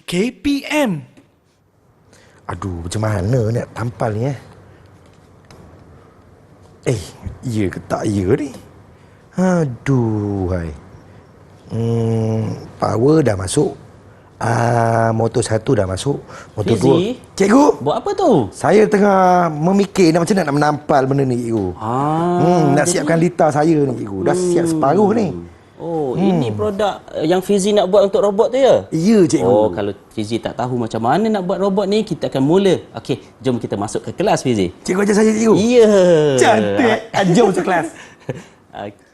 KPM. Aduh, macam mana nak tampal ni ya ke tak ya ni? Aduh, hai. Power dah masuk. Motor 1 dah masuk. Motor Fizi, 2. Cikgu, buat apa tu? saya tengah memikir macam mana nak menampal benda ni, cikgu. Nak siapkan litar saya ni, cikgu. Dah siap separuh ni. Ini produk yang Fizi nak buat untuk robot tu ya? Ya, cikgu. Oh, kalau Fizi tak tahu macam mana nak buat robot ni, kita akan mula. Okey, jom kita masuk ke kelas, Fizi. Cikgu ajar saya, cikgu. Ya. Cantik. Jom masuk kelas. Okey.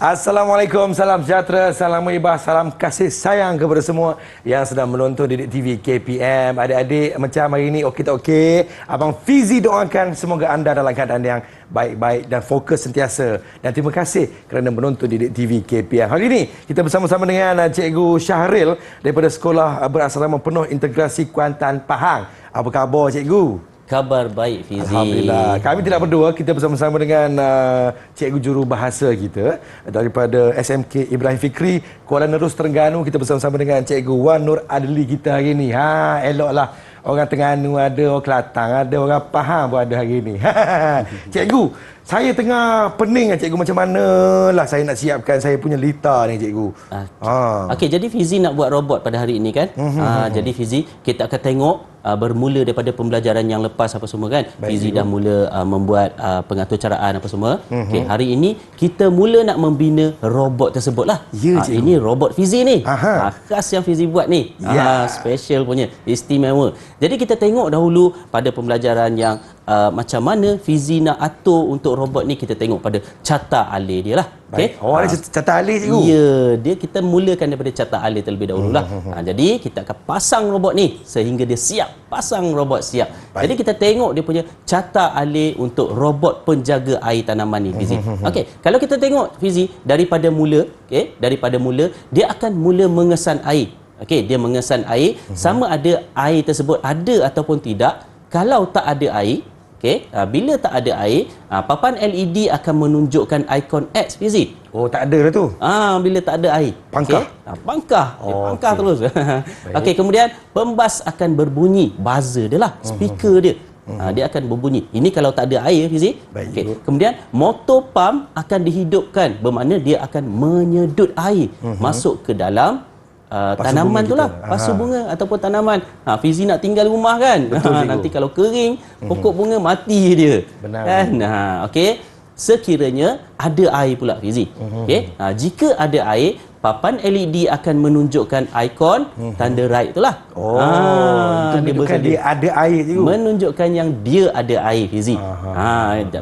Assalamualaikum, salam sejahtera, salam muhibah, salam kasih sayang kepada semua yang sedang menonton Didik TV KPM. Adik-adik, macam hari ini okey tak okey? Abang Fizi doakan semoga anda dalam keadaan yang baik-baik dan fokus sentiasa. Dan terima kasih kerana menonton Didik TV KPM. Hari ini kita bersama-sama dengan Cikgu Syahril daripada Sekolah Berasrama Penuh Integrasi Kuantan Pahang. Apa khabar, Cikgu? Khabar baik, Fizi. Alhamdulillah. Kami tidak berdua, kita bersama-sama dengan cikgu jurubahasa kita daripada SMK Ibrahim Fikri, Kuala Nerus, Terengganu. Kita bersama-sama dengan cikgu Wan Nur Adli kita hari ini. Eloklah. Orang Terengganu ada, orang Kelantan ada, orang Pahang pun ada hari ini. Cikgu, saya tengah pening cikgu, macam manalah saya nak siapkan saya punya litar ni, cikgu. Okey, jadi Fizi nak buat robot pada hari ini kan? Jadi Fizi, kita akan tengok bermula daripada pembelajaran yang lepas apa semua kan. Baik, Fizi cikgu dah mula menguat pengatur caraan apa semua. Okey, hari ini kita mula nak membina robot tersebut lah. Ya, cikgu. Ini robot Fizi ni. Khas yang Fizi buat ni. Special punya, istimewa. Jadi kita tengok dahulu pada pembelajaran yang macam mana Fizi nak atur untuk robot ni. Kita tengok pada carta alih dia lah. Okay. Oh, ada carta alih, cikgu? Ya, kita mulakan daripada carta alih terlebih dahulu lah. Jadi kita akan pasang robot ni sehingga dia siap. Pasang robot siap. Baik. Jadi kita tengok dia punya carta alih untuk robot penjaga air tanaman ni, Fizi. Okey, kalau kita tengok Fizi daripada mula, daripada mula dia akan mula mengesan air. Okey, dia mengesan air sama ada air tersebut ada ataupun tidak. Kalau tak ada air, bila tak ada air, papan LED akan menunjukkan ikon X, Fizi. Oh, tak ada dah tu. Bila tak ada air. Pangkah. Pangkah. Pangkah terus. Okey, kemudian pembas akan berbunyi, buzzer dia lah, speaker dia. Dia akan berbunyi. Ini kalau tak ada air, Fizi. Okay. Kemudian motor pump akan dihidupkan, bermakna dia akan menyedut air masuk ke dalam tanaman tu lah, pasu bunga ataupun tanaman. Fizi nak tinggal rumah kan. Nanti kalau kering, pokok bunga mati dia. Benar. Kan? Okey. Sekiranya ada air pula, Fizi. Jika ada air, papan LED akan menunjukkan ikon tanda right itulah. Itu menunjukkan dia ada air, cikgu. Menunjukkan yang dia ada air, Fizi.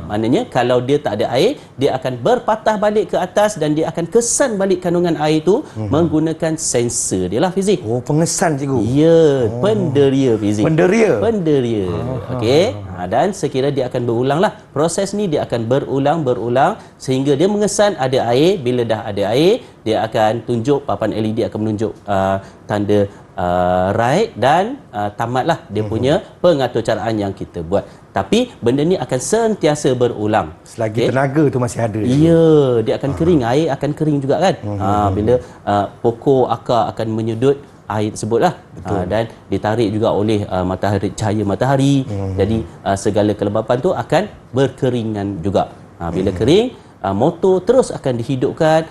Maknanya kalau dia tak ada air, dia akan berpatah balik ke atas dan dia akan kesan balik kandungan air itu menggunakan sensor dia lah, Fizi. Oh, pengesan, cikgu. Ya, penderia, Fizi. Penderia. Penderia. Okey. Dan sekira dia akan berulang lah. Proses ni dia akan berulang sehingga dia mengesan ada air. Bila dah ada air, dia akan tunjuk, papan LED akan menunjuk tanda right dan tamatlah dia punya pengatur caraan yang kita buat. Tapi benda ni akan sentiasa berulang. Selagi tenaga tu masih ada. Ya, dia akan kering, air akan kering juga kan. Bila pokok akar akan menyedut air tersebutlah, dan ditarik juga oleh cahaya matahari. Jadi segala kelembapan tu akan berkeringan juga. Bila kering, motor terus akan dihidupkan,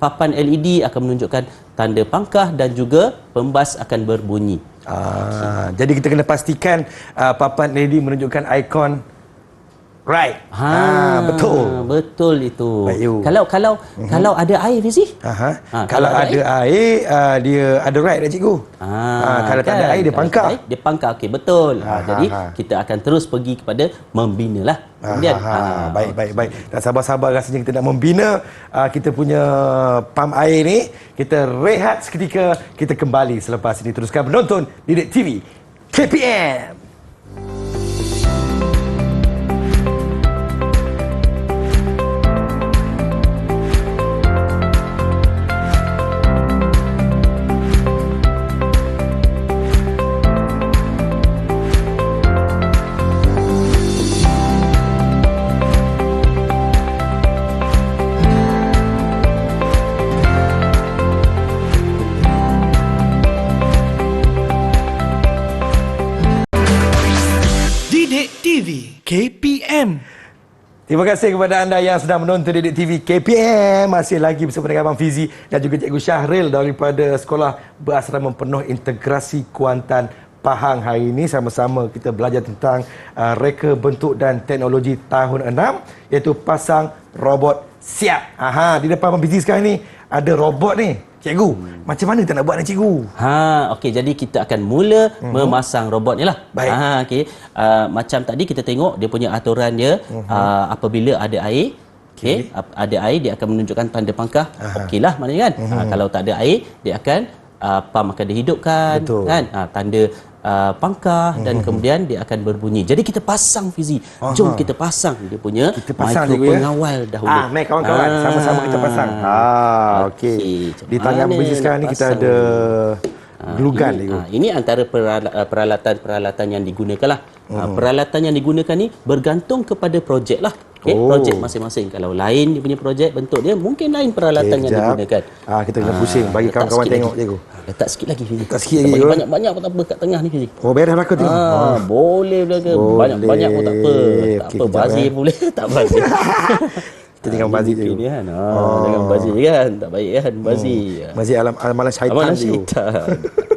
papan LED akan menunjukkan tanda pangkah dan juga pembas akan berbunyi. Jadi kita kena pastikan papan LED menunjukkan ikon right. Betul. Betul itu. Baik, you. Kalau ada air Fizi? Kalau ada air, dia ada right dah cikgu. Kalau tak ada air, dia pangkar. Dia pangkar, okey, betul. Jadi kita akan terus pergi kepada membina lah. Kemudian baik. Tak sabar-sabar rasanya kita nak membina kita punya pam air ni. Kita rehat seketika, kita kembali selepas ini. Teruskan menonton Didik TV KPM. TV KPM. Terima kasih kepada anda yang sedang menonton Didik TV KPM. Masih lagi bersama dengan Abang Fizi dan juga Cikgu Syahril daripada Sekolah Berasrama Penuh Integrasi Kuantan Pahang. Hari ini sama-sama kita belajar tentang reka bentuk dan teknologi tahun 6, iaitu pasang robot siap. Di depan Abang Fizi sekarang ni ada robot ni. Cikgu, macam mana kita nak buat ni cikgu? Okey, jadi kita akan mula memasang robot ni lah. Baik. Okey. Macam tadi kita tengok dia punya aturan dia, apabila ada air, okey, ada air dia akan menunjukkan tanda pangkah. Okeylah maknanya kan. Kalau tak ada air, dia akan pam akan dihidupkan. Betul. Kan. Tanda pangkah dan kemudian dia akan berbunyi. Jadi kita pasang Fizi. Jom kita pasang dia punya mikro pengawal dahulu. Mari kawan-kawan, sama-sama kita pasang. Okey. Di tangan Fizi sekarang ni kita ada glue gun ni. Ini antara peralatan yang digunakan lah. Peralatan yang digunakan ni bergantung kepada projek lah. Okay, projek masing-masing. Kalau lain dia punya projek bentuk dia, mungkin lain peralatan yang digunakan. Kita kena pusing bagi kawan-kawan tengok cikgu. Letak sikit lagi Fizi. Letak sikit lagi. Banyak-banyak pun tak apa kat tengah ni Fizi. Beres belakang tengok. Boleh belakang. Banyak-banyak pun tak apa. Tak apa, bazir boleh. Tak bazir. Kita jangan bazir cikgu. Kan. Jangan bazir kan. Tak baik kan bazir. Bazir amalan syaitan cikgu.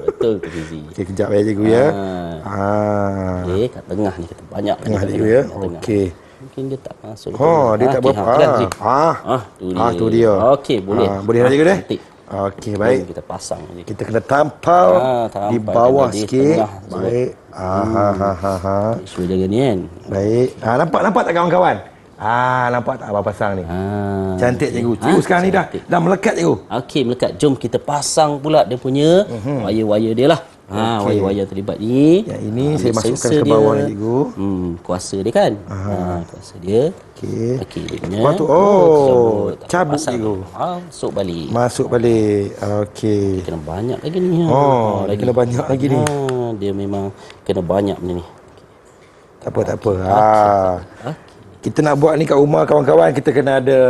Betul tu Fizi. Okey, kejap ya cikgu ya. Okey, kat tengah ni kita banyak tengah cikgu ya. Okey. Mungkin dia tak masuk. Dia tak berapa. Tu dia. Okey, boleh. Boleh dah cikgu dah. Okey, baik. Kita pasang ni. Kita kena tampal di bawah sikit. Baik. Suruh jaga ni kan. Baik. Nampak tak kawan-kawan? Nampak tak abang pasang ni? Cantik cikgu. Cikgu sekarang ni dah melekat cikgu. Okey, melekat. Jom kita pasang pula dia punya wire-wire dia lah. Wire-wire terlibat ni. Yang ini saya masukkan ke bawah ni cikgu. Kuasa dia kan. Kuasa dia. Okey. Dia punya. Lepas tu cabut cikgu. Masuk balik. Okey. Kena banyak lagi ni. Lagi kena banyak lagi ni. Dia memang kena banyak benda ni. Tak apa. Kita nak buat ni kat rumah kawan-kawan, kita kena ada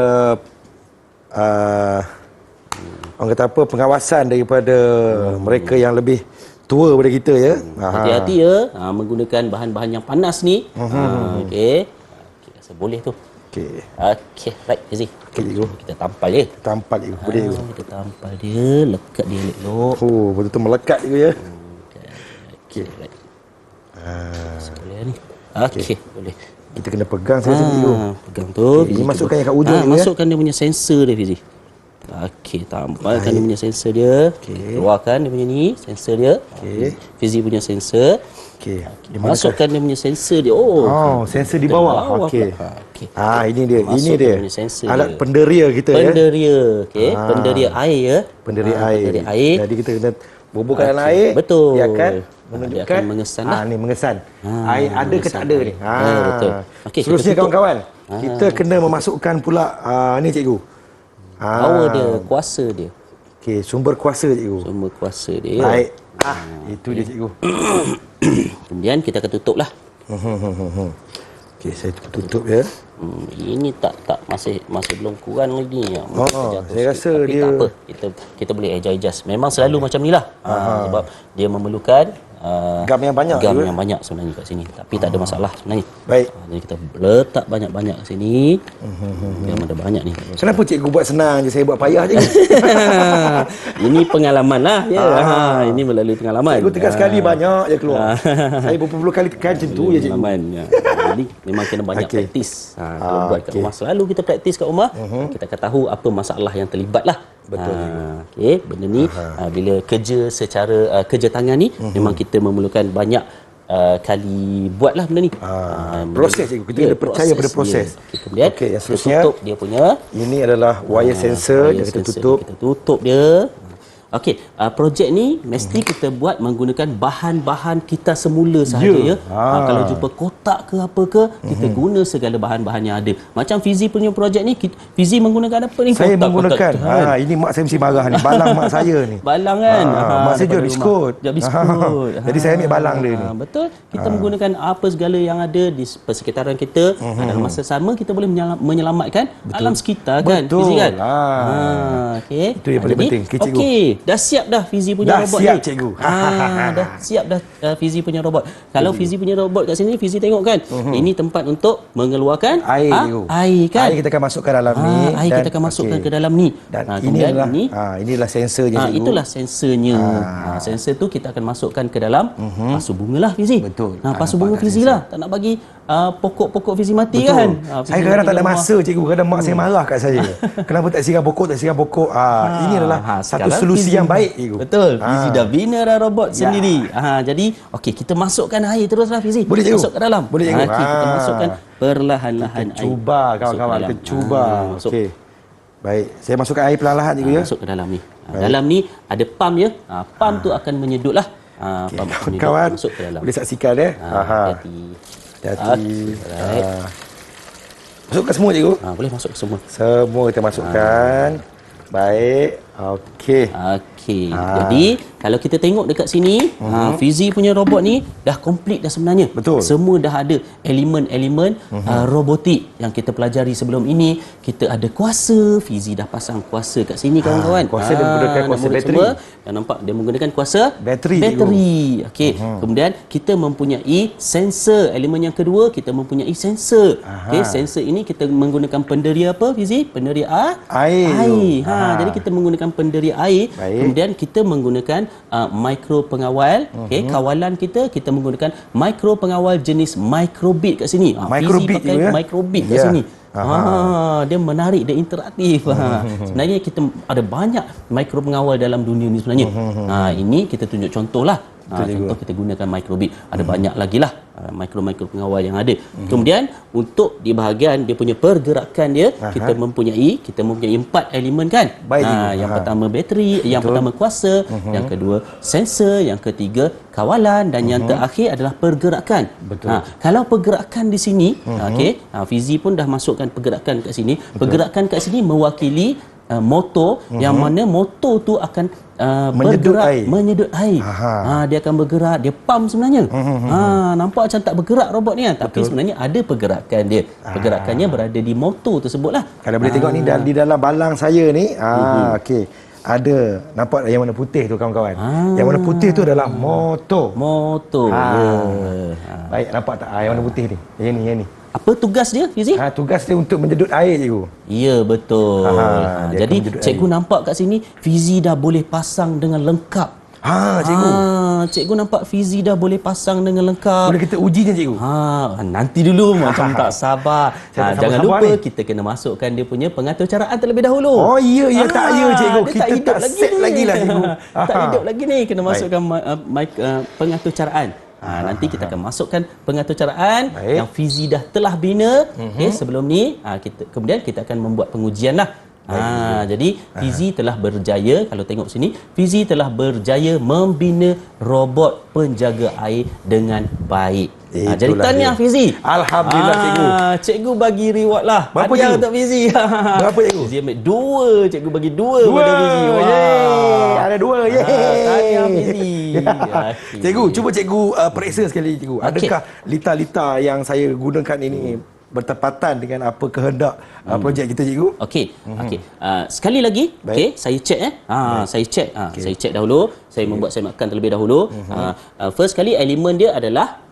orang kata apa, pengawasan daripada mereka yang lebih tua daripada kita ya. Hati-hati ya menggunakan bahan-bahan yang panas ni. Okey. Rasa boleh tu. Okey, right Fizi. Cikgu. Kita tampal dia. Boleh cikgu. Kita tampal dia, lekat dia elok. Betul-betul melekat cikgu ya. Okey, right. Boleh ni. Okey, boleh. Kita kena pegang saja cikgu. Pegang tu. Ini masukkan yang kat ujung ni. Masukkan dia punya sensor dia Fizi. Okey, tampalkan dia punya sensor dia. Keluarkan dia punya ni, sensor dia. Fizi punya sensor. Masukkan dia punya sensor dia. Sensor di bawah. Okey. Ini dia. Ini dia. Alat penderia kita ya. Penderia air ya. Penderia air. Jadi kita kena buburkan dalam air. Betul. Dia akan menunjukkan. Dia akan mengesan lah. Ni mengesan. Air ada ke tak ada ni. Betul. Okey, seterusnya kawan-kawan. Kita kena memasukkan pula ni cikgu. Power dia, kuasa dia. Okey, sumber kuasa cikgu. Sumber kuasa dia. Baik. Itu dia cikgu. Kemudian kita akan tutup lah. Okey, saya tutup ya. Ini tak masih belum kurang lagi. Saya rasa tapi dia tak apa. Kita boleh adjust. Memang selalu macam ni lah. Sebab dia memerlukan gam yang banyak. Gam yang banyak sebenarnya kat sini. Tapi tak ada masalah sebenarnya. Baik. Jadi kita letak banyak-banyak kat sini. Gam ada banyak ni. Kenapa cikgu buat senang je, saya buat payah je? Ini pengalaman lah. Ini melalui pengalaman. Cikgu tegas sekali banyak je keluar. Saya berpuluh kali tekan macam tu je cikgu. Pengalaman. Jadi memang kena banyak Okey. praktis. Kalau buat kat rumah, selalu kita praktis kat rumah, kita akan tahu apa masalah yang terlibat lah. Betul. Okey, benda ni bila kerja secara kerja tangan ni memang kita memerlukan banyak kali buatlah benda ni. Proses, cikgu. Kita kena percaya pada proses. Okey, kemudian Okey, yang kita seterusnya, tutup dia punya ini adalah wire sensor yang kita sensor tutup. Kita tutup dia. Okey, projek ni mesti kita buat menggunakan bahan-bahan kita semula sahaja ya. Kalau jumpa kotak ke apa ke, kita guna segala bahan-bahan yang ada. Macam Fizi punya projek ni, Fizi menggunakan apa ni? Saya Kotak, menggunakan kotak, ini mak saya mesti marah ni. Balang mak saya ni. balang kan. Mak saya jual daripada biskut. rumah. Jual biskut. Jadi saya ambil balang dia ni. Betul. Kita menggunakan apa segala yang ada di persekitaran kita. Dalam masa sama kita boleh menyelamatkan alam sekitar kan. Betul. Fizi kan. Okey. Itu yang paling penting. Okey, cikgu. Okey, dah siap dah Fizi punya Dah robot siap, ni. cikgu. Dah siap dah Fizi punya robot. Kalau Fizi punya robot kat sini, Fizi tengok kan. Ini tempat untuk mengeluarkan Air, cikgu. air kan. Air kita akan masukkan dalam ni. Air kita akan masukkan ke dalam ni. Dan Kemudian inilah sensornya, cikgu. itulah sensornya. Sensor tu kita akan masukkan ke dalam pasu bunga lah Fizi. Betul. Pasu bunga Fizi lah. Tak nak bagi pokok-pokok Fizi mati kan. Saya kadang-kadang tak ada masa, cikgu. Kadang mak saya marah kat saya. Kenapa tak siram pokok, Ini adalah satu solusi yang baik, cikgu. Betul. Fizi dah bina dah robot sendiri. Jadi okey, kita masukkan air teruslah Fizi. Boleh, cikgu? Masuk ke dalam. Boleh, cikgu? Okey, kita masukkan perlahan-lahan air. Cuba kawan-kawan, kita cuba. Masuk. Okey. Baik, saya masukkan air perlahan-lahan, cikgu ya. Masuk ke dalam ni. Dalam ni ada pam ya. Pam tu akan menyedut lah. Pam menyedut. Kawan, Masuk ke dalam. boleh saksikan ya. Hati-hati. Hati-hati. Alright. Masukkan semua, cikgu. Boleh masuk ke semua. Semua kita masukkan. Baik. Okey. Okey. Jadi kalau kita tengok dekat sini, Fizi punya robot ni dah komplit dah sebenarnya. Betul. Semua dah ada elemen-elemen robotik yang kita pelajari sebelum ini. Kita ada kuasa, Fizi dah pasang kuasa kat sini kawan-kawan. Kuasa dia menggunakan kuasa nampak bateri. semua. Dah nampak dia menggunakan kuasa Bateri, Okey. Kemudian kita mempunyai sensor. Elemen yang kedua kita mempunyai sensor. Okey, sensor ini kita menggunakan penderia apa Fizi? Penderia Air. Jadi kita menggunakan penderia air. Baik. Kemudian kita menggunakan mikro pengawal. Okey, kawalan kita menggunakan mikro pengawal jenis microbit kat sini. Microbit Fizi pakai tu ya? microbit kat Ya. sini. Dia menarik, dia interaktif. Sebenarnya kita ada banyak mikro pengawal dalam dunia ni sebenarnya. Ini kita tunjuk contohlah. Contoh kita gunakan microbit. Ada banyak lagi lah mikro-mikro pengawal yang ada. Kemudian untuk di bahagian dia punya pergerakan dia, kita mempunyai 4 elemen kan. Baik, Yang pertama bateri, yang pertama kuasa, yang kedua sensor, yang ketiga kawalan dan yang terakhir adalah pergerakan. Betul. Kalau pergerakan di sini, Fizi pun dah masukkan pergerakan kat sini. Pergerakan kat sini mewakili motor yang mana motor tu akan menyedut air. Dia akan bergerak, dia pump sebenarnya. Nampak macam tak bergerak robot ni kan, tapi sebenarnya ada pergerakan dia. Pergerakannya berada di motor tersebutlah. Kalau boleh tengok ni di dalam balang saya ni, okey. Ada nampak yang warna putih tu kawan-kawan. Yang warna putih tu adalah motor. Baik, nampak tak yang warna putih ni? Yang ni. Apa tugas dia Fizi? Tugas dia untuk menyedut air, cikgu. Ya, betul. Dia Jadi akan menyedut cikgu nampak kat sini Fizi dah boleh pasang dengan lengkap. Cikgu. Cikgu nampak Fizi dah boleh pasang dengan lengkap. Boleh kita ujinya, cikgu? Nanti dulu macam tak sabar. Saya tak Jangan sabar lupa ni. kita kena masukkan dia punya pengatur caraan terlebih dahulu. Oh, ya, cikgu. Dia Kita hidup tak set lagi lah, cikgu. Tak hidup lagi ni, kena masukkan pengatur caraan. Nanti kita akan masukkan pengatur caraan yang Fizi dah telah bina. Sebelum ni kemudian kita akan membuat pengujian lah. Jadi Fizi telah berjaya, kalau tengok sini, Fizi telah berjaya membina robot penjaga air dengan baik. Jadi tahniah Fizi. Alhamdulillah, cikgu. Cikgu bagi reward lah. Berapa, Hadiah cikgu? untuk Fizi. Berapa, cikgu? Fizi ambil 2. Cikgu bagi 2 Dua. pada Fizi. Yeay. Ada 2. Tahniah Fizi. Cikgu, cuba cikgu periksa sekali, cikgu. Adakah lita-lita yang saya gunakan ini bertepatan dengan apa kehendak projek kita, cikgu? Okey. Sekali lagi, saya cek saya cek dahulu. Saya membuat semakkan terlebih dahulu. First kali elemen dia adalah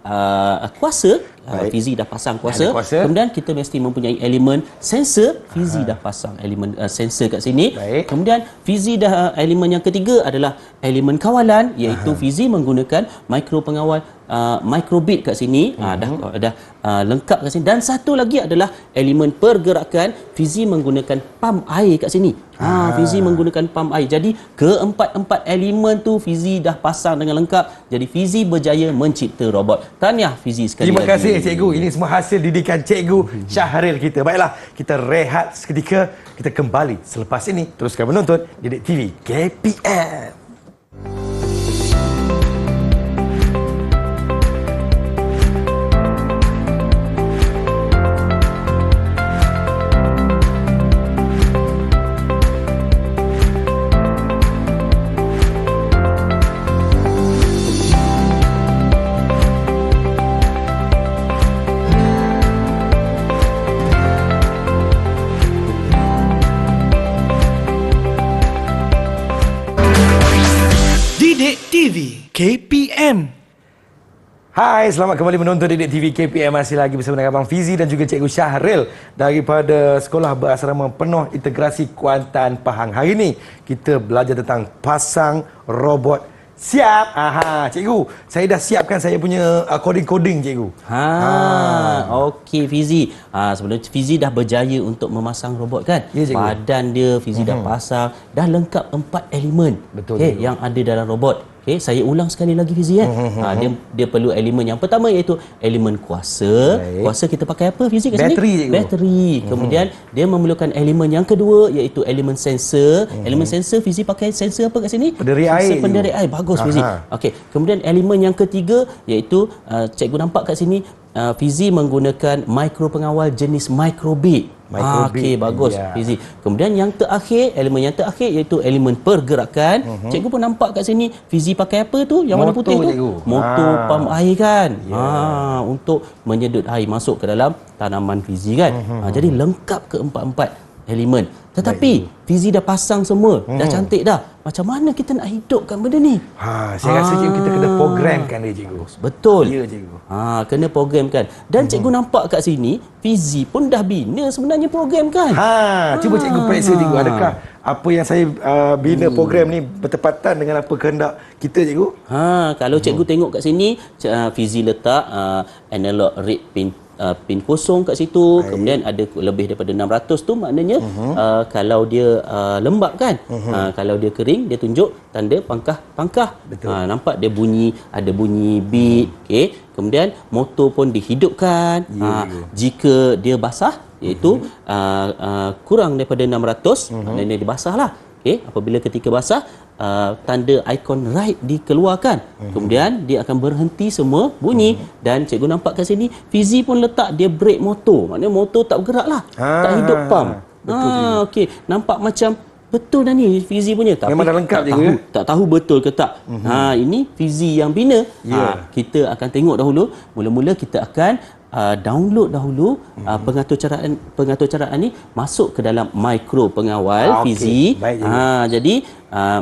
kuasa. Fizi dah pasang kuasa. Kemudian kita mesti mempunyai elemen sensor. Fizi dah pasang elemen sensor kat sini. Kemudian Fizi dah elemen yang ketiga adalah elemen kawalan, iaitu Fizi menggunakan mikro pengawal microbit kat sini. Dah lengkap kat sini. Dan satu lagi adalah elemen pergerakan. Fizi menggunakan pam air kat sini. Fizi menggunakan pam air. Jadi keempat-empat elemen tu Fizi dah pasang dengan lengkap. Jadi Fizi berjaya mencipta robot. Tahniah Fizi sekali Terima lagi. kasih cikgu. Ini semua hasil didikan cikgu Syahril kita. Baiklah, kita rehat seketika. Kita kembali selepas ini. Teruskan menonton Didik TV KPM. Didik TV KPM. Hai, selamat kembali menonton Didik TV KPM. Masih lagi bersama dengan Abang Fizi dan juga Cikgu Syahril daripada Sekolah Berasrama Penuh Integrasi Kuantan Pahang. Hari ini kita belajar tentang pasang robot. Siap? Cikgu, saya dah siapkan saya punya coding-coding, cikgu. Okey Fizi. Sebenarnya Fizi dah berjaya untuk memasang robot kan? Ya, cikgu. Badan dia Fizi dah pasang, dah lengkap 4 elemen. Betul, cikgu. yang ada dalam robot. Saya ulang sekali lagi Fizi kan. Dia perlu elemen yang pertama iaitu elemen kuasa. Baik. Kuasa kita pakai apa Fizi kat sini? Bateri, cikgu. Bateri. Kemudian dia memerlukan elemen yang kedua iaitu elemen sensor. Elemen sensor Fizi pakai sensor apa kat sini? Penderi air, Sensor penderi cikgu. air. Bagus Fizi. Okey. Kemudian elemen yang ketiga iaitu cikgu nampak kat sini Fizi menggunakan mikro pengawal jenis microbit. Microbit, Okey, bagus ya. Fizi. Kemudian yang terakhir, elemen yang terakhir iaitu elemen pergerakan. Cikgu pun nampak kat sini Fizi pakai apa tu? Yang warna Motor, putih tu? cikgu. Motor pam air kan. Untuk menyedut air masuk ke dalam tanaman Fizi kan. Jadi lengkap keempat-empat elemen. Tetapi Fizi dah pasang semua, dah cantik dah. Macam mana kita nak hidupkan benda ni? Saya rasa cikgu kita kena programkan dia, cikgu. Betul. Ya, cikgu. Kena programkan. Dan cikgu nampak kat sini, Fizi pun dah bina sebenarnya program kan? Cuba cikgu periksa, cikgu. Adakah apa yang saya bina program ni bertepatan dengan apa kehendak kita, cikgu? Kalau cikgu tengok kat sini, Fizi letak analog read pin kosong kat situ. Kemudian ada lebih daripada 600 tu, maknanya kalau dia lembap kan, kalau dia kering dia tunjuk tanda pangkah. Nampak dia bunyi, ada bunyi beat. Okey, kemudian motor pun dihidupkan. Jika dia basah, iaitu kurang daripada 600, maknanya dia basah lah. Okey, apabila ketika basah, tanda ikon right dikeluarkan. Kemudian dia akan berhenti semua bunyi. Dan cikgu nampak kat sini Fizi pun letak dia brake motor. Maknanya motor tak bergerak lah, tak hidup pam. Okey, nampak macam betul dah ni Fizi punya. Tapi Memang dah lengkap, tak cikgu, tahu, tak tahu betul ke tak. Ini Fizi yang bina. Kita akan tengok dahulu. Mula-mula kita akan download dahulu pengaturcaraan ni masuk ke dalam mikro pengawal Fizi. Baik, jadi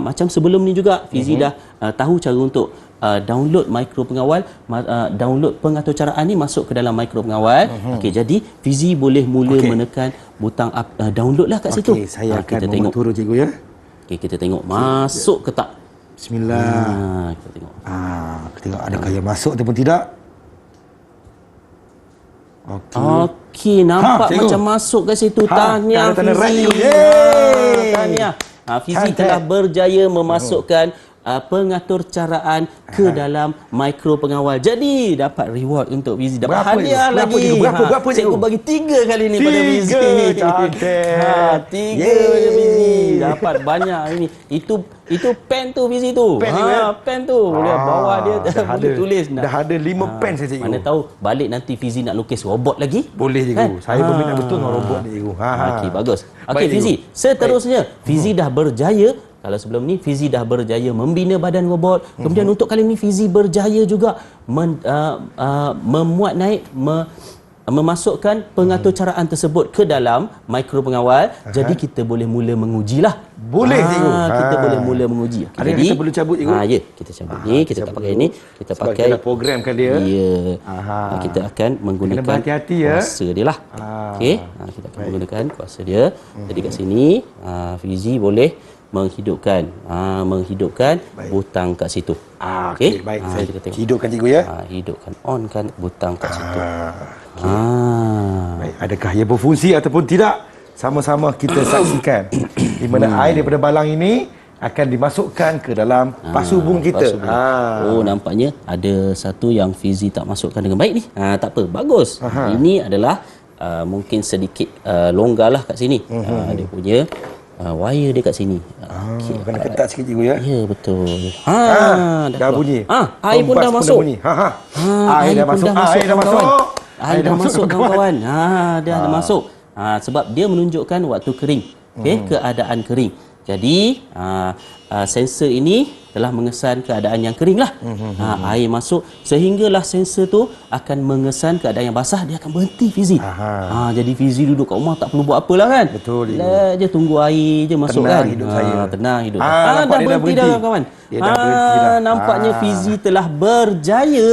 macam sebelum ni juga Fizi dah tahu cara untuk download mikro pengawal, download pengaturcaraan ni masuk ke dalam mikro pengawal. Okey, jadi Fizi boleh mula menekan butang download lah kat situ. Saya akan kita tengok. turun, cikgu, ya. Okey, kita tengok masuk ke tak. Bismillah. Kita tengok. Kita tengok adakah ia masuk ataupun tidak. Okey, nampak cikgu. macam masuk ke situ. Tahniah tanda right, Fizi. cikgu. Yeay. Tahniah. Fizi Cantik. telah berjaya memasukkan pengaturcaraan ke dalam mikro pengawal. Jadi dapat reward untuk Fizi. Dapat Berapa, hadiah cikgu? Berapa, lagi. cikgu? Berapa, Cikgu cikgu? bagi 3 kali ni pada Fizi. 3, cantik. 3 pada Fizi. Dapat banyak ini. Itu pen tu Fizi tu. Pen tu, ya? Pen tu. Boleh bawah dia boleh tulis. Dah ada 5 pen saya, cikgu. Mana tahu balik nanti Fizi nak lukis robot lagi. Boleh, cikgu. Kan? Saya berminat betul dengan robot ni, cikgu. Okey, bagus. Okey Baik, Fizi, cikgu. seterusnya Fizi dah berjaya. Kalau sebelum ni Fizi dah berjaya membina badan robot. Kemudian untuk kali ni Fizi berjaya juga memuat naik memasukkan pengaturcaraan tersebut ke dalam mikro pengawal. Jadi kita boleh mula mengujilah. Boleh cikgu. Kita boleh mula menguji. Ada yang kita perlu cabut cikgu? Ya, kita cabut ni, kita tak pakai ni, kita Sebab pakai kita dah programkan dia. Ya. Aha. Kita akan menggunakan Kena berhati-hati ya. kuasa dia lah. Okey, kita akan menggunakan kuasa dia. Jadi kat sini Fizi boleh menghidupkan butang kat situ. Okey, baik. Saya hidupkan cikgu ya. Hidupkan, onkan butang kat situ. Baik, adakah ia berfungsi ataupun tidak? Sama-sama kita saksikan di mana air daripada balang ini akan dimasukkan ke dalam pasu bunga kita. Oh, nampaknya ada satu yang Fizi tak masukkan dengan baik ni. Tak apa, bagus. Ini adalah mungkin sedikit longgarlah kat sini. Dia punya wire dia kat sini. Kena ketat sikit cikgu ya. Ya, betul. Dah bunyi. Air pun dah masuk. Air dah masuk. Air dah masuk. Air dah masuk kawan-kawan. Dia dah masuk. Sebab dia menunjukkan waktu kering. Keadaan kering. Jadi sensor ini telah mengesan keadaan yang kering lah. Air masuk sehinggalah sensor tu akan mengesan keadaan yang basah, dia akan berhenti Fizi. Jadi Fizi duduk kat rumah tak perlu buat apalah kan. Betul. Lah je tunggu air je masuk tenang kan. Hidup saya. Tenang hidup. Dah berhenti dah kawan-kawan. Nampaknya Fizi telah berjaya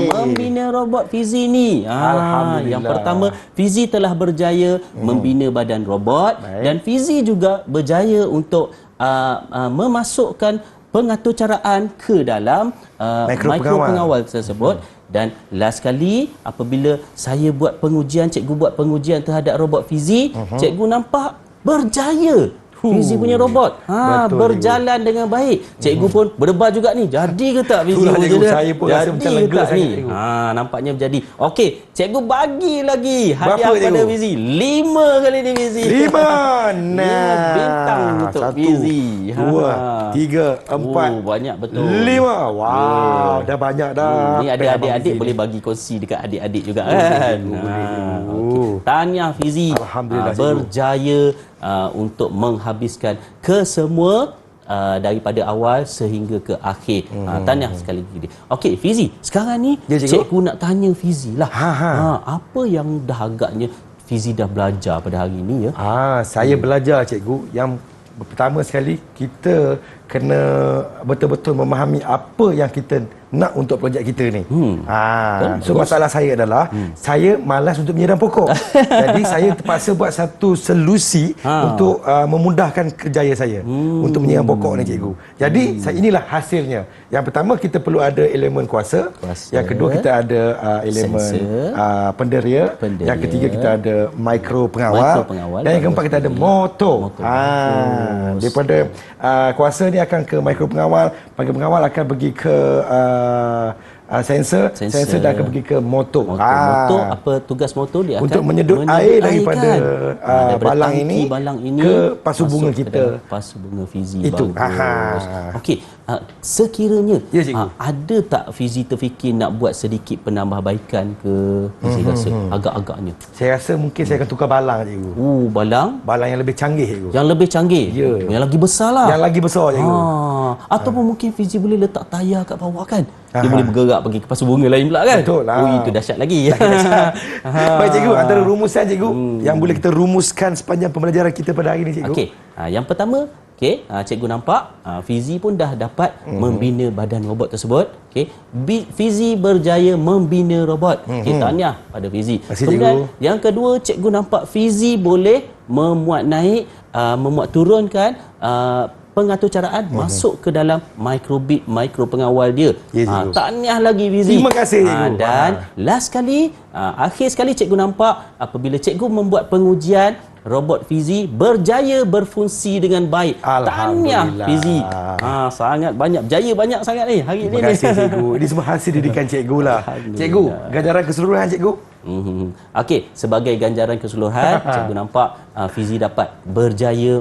membina robot Fizi ni. Alhamdulillah. Yang pertama, Fizi telah berjaya membina badan robot. Dan Fizi juga berjaya untuk memasukkan pengaturcaraan ke dalam mikro pengawal tersebut. Dan last kali apabila saya buat pengujian, cikgu buat pengujian terhadap robot Fizi, cikgu nampak berjaya. Fizi punya robot berjalan dengan baik. Cikgu pun berdebar juga ni. Jadi ke tak Fizi punya? Saya pun rasa macam lega sangat. Nampaknya berjadi. Okey, cikgu bagi lagi hadiah pada Fizi. 5 kali ni Fizi. 5. 5 bintang untuk Fizi. 2, 3, 4. Banyak betul. 5. Wow, dah banyak dah. Ni adik-adik boleh bagi kongsi dekat adik-adik juga kan. Tahniah Fizi. Alhamdulillah berjaya untuk menghabiskan kesemua daripada awal sehingga ke akhir. Tahniah sekali lagi. Okey Fizi, sekarang ni cikgu nak tanya Fizi lah. Apa yang dah agaknya Fizi dah belajar pada hari ini ya? Saya belajar cikgu yang pertama sekali kita kena betul-betul memahami apa yang kita nak untuk projek kita ni. So masalah saya adalah saya malas untuk menyiram pokok. Jadi saya terpaksa buat satu solusi untuk memudahkan kerjaya saya untuk menyiram pokok ni cikgu. Jadi inilah hasilnya. Yang pertama kita perlu ada elemen kuasa. Yang kedua kita ada elemen penderia. Yang ketiga kita ada mikro pengawal. Dan yang keempat kita ada motor. Daripada kuasa ni akan ke mikro pengawal. Mikro pengawal akan pergi ke sensor dah akan pergi ke motor. Motor apa tugas motor dia untuk akan menyedut air daripada balang ini ke pasu bunga kita. Pasu bunga Fizi itu. Okey, sekiranya ada tak Fizi terfikir nak buat sedikit penambahbaikan ke Fizi rasa agak-agaknya? Saya rasa mungkin saya akan tukar balang cikgu. Balang yang lebih canggih cikgu. Yang lebih canggih. Yang lagi besar lah. Yang lagi besar cikgu. Ataupun mungkin Fizi boleh letak tayar kat bawah kan. Dia boleh bergerak pergi ke pasu bunga lain pula kan. Betul lah. Itu dahsyat lagi. Baik cikgu, antara rumusan cikgu yang boleh kita rumuskan sepanjang pembelajaran kita pada hari ini cikgu. Okey, yang pertama, cikgu nampak Fizi pun dah dapat membina badan robot tersebut. Fizi berjaya membina robot. Tahniah pada Fizi. Kemudian yang kedua, cikgu nampak Fizi boleh memuat naik, memuat turunkan pengaturcaraan masuk ke dalam microbit, mikro pengawal dia. Tahniah lagi Fizi. Terima kasih cikgu. Dan last sekali, akhir sekali cikgu nampak apabila cikgu membuat pengujian, robot Fizi berjaya berfungsi dengan baik. Tahniah Fizi. Sangat banyak, berjaya banyak sangat ni hari ini. Terima kasih cikgu. Ini semua hasil didikan cikgu lah. Cikgu, ganjaran keseluruhan cikgu. Okey, sebagai ganjaran keseluruhan, cikgu nampak Fizi dapat berjaya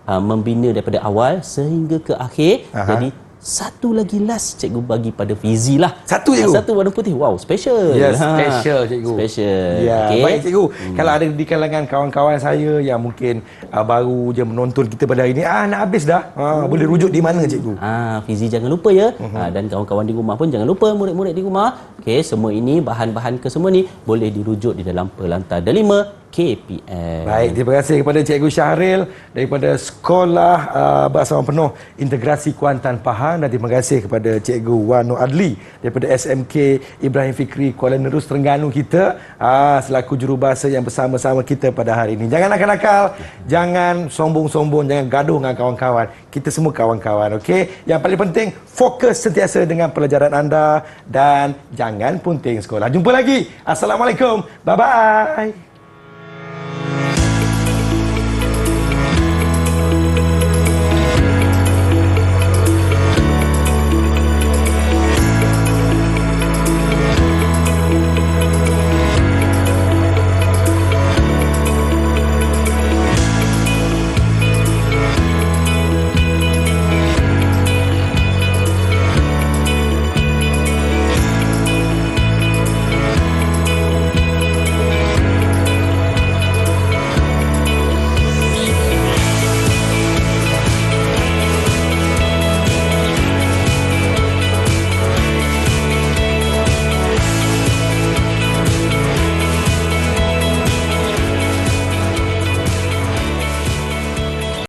membina daripada awal sehingga ke akhir. Jadi satu lagi last cikgu bagi pada Fizi lah. Satu cikgu. Satu warna putih. Wow, special. Ya, special cikgu. Special. Ya, baik cikgu. Kalau ada di kalangan kawan-kawan saya yang mungkin baru je menonton kita pada hari ini, nak habis dah. Boleh rujuk di mana cikgu? Fizi jangan lupa ya. Dan kawan-kawan di rumah pun jangan lupa, murid-murid di rumah. Okey, semua ini bahan-bahan ke semua ni boleh dirujuk di dalam Perlantar Delima KPM. Baik, terima kasih kepada Cikgu Syahril daripada Sekolah Bersama Penuh Integrasi Kuantan Pahang, dan terima kasih kepada Cikgu Wano Adli daripada SMK Ibrahim Fikri Kuala Nerus Terengganu kita, selaku jurubahasa yang bersama-sama kita pada hari ini. Jangan nakal-nakal, jangan sombong-sombong, jangan gaduh dengan kawan-kawan. Kita semua kawan-kawan, okey? Yang paling penting, fokus sentiasa dengan pelajaran anda dan jangan punting sekolah. Jumpa lagi. Assalamualaikum. Bye-bye.